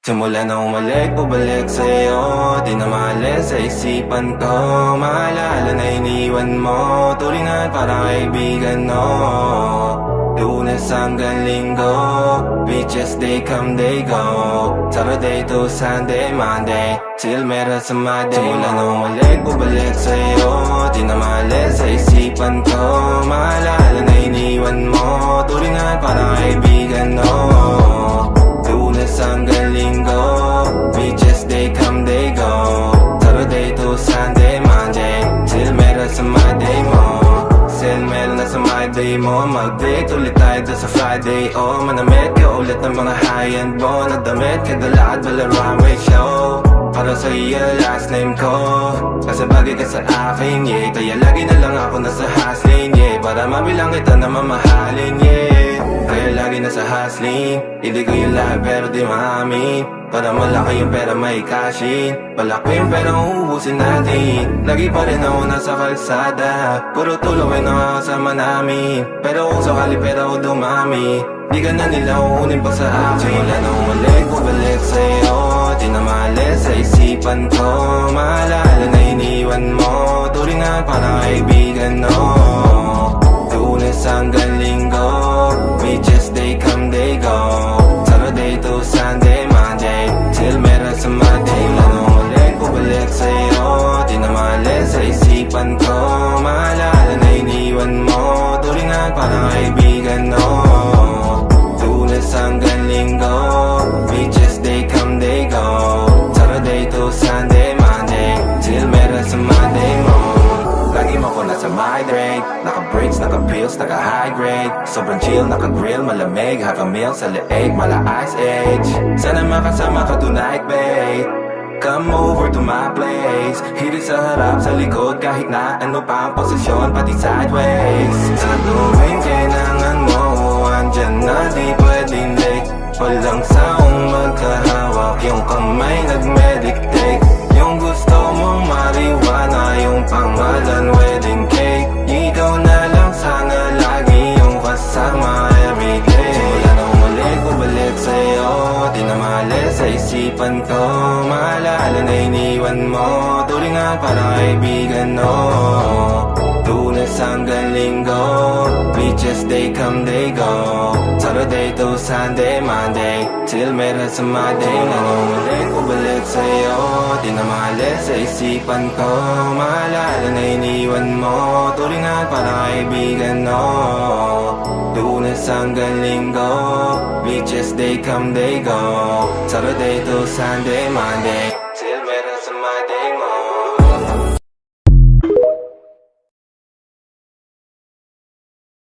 Simula na umalik, bubalik sa'yo. Di na maalis sa isipan ko. Maalala na iniwan mo. Tuloy na parang kaibigan, no. Lunes hanggang Linggo, beaches they come, they go. Saturday to Sunday, Monday, till meron sa Monday. Simula na umalik, bubalik sa'yo. Di na maalis sa isipan ko. Maalala na iniwan mo. Tuloy na parang kaibigan, no. Lunes hanggang Linggo, beaches they come, they go. Saturday to Sunday, Monday, till meron sa Monday mo. Till meron na sa Monday mo. Mag-date ulit tayo doon sa Friday. Oh, manamit ka ulit ng mga high-end mo. Nadamit ka dala at Balarame show. Para sa iyo last name ko, kasi bagay ka sa akin, yeah. Kaya lagi na lang ako nasa hustling, yeah. Para mabilang kita na mamahalin, yeah. Kaya lagi nasa hustling, hindi ko yung lahat pero di maamin. Para malaki yung pera may cashin, malaki yung pera uubusin natin. Lagi pa rin ako nasa kalsada, puro tulong ay nakakasama namin. Pero kung sakali pera ko dumami, di ka na nila uunin pa sa akin. Simula na umalik, bubalik sa'yo. Di na maalis sa isipan ko. Maalala na iniwan mo. Tuloy na parang kaibigan, no. Lunes hanggang Linggo, beaches they come, they go. Saturday to Sunday, Monday, till meron sa Monday. Lalo ulit, bubalik sa'yo. Di na maalis sa isipan ko. Maalala na iniwan mo. Tuloy na parang kaibigan, no. Lunes hanggang Linggo, beaches they come, they go. Saturday to Sunday, Monday, till meron sa Monday mo. Lagi mo ko nasa migrate, naka-breaks, naka-pills, naka-high grade. Sobrang chill, naka-grill, malamig, have a meal sa leeg, mala ice age. Sana makasama ka tonight, babe. Come over to my place. Hirit sa harap, sa likod, kahit na ano pa ang posisyon, pati sideways. Sa tuwing kailangan mo, andyan na, di pwedeng late. Walang saong magkahawak, yung kamay nag-meditate. Yung gusto mong marijuana, yung pangalan wedding cake. Ikaw na lang sana lagi yung kasama everyday. Simula na umalik, bubalik sa'yo. Di na maalis sa isipan ko. Maalala na iniwan mo. Tuloy na parang kaibigan, no. Lunes hanggang Linggo, beaches they come, they go. Saturday to Sunday, Monday, till meron sa Monday. Nanumalik, bubalik sa'yo. Di na maalis sa isipan ko. Maalala na iniwan mo. Tuloy na parang kaibigan, no. Lunes hanggang Linggo, beaches they come, they go. Saturday to Sunday, Monday, till meron sa Monday mo.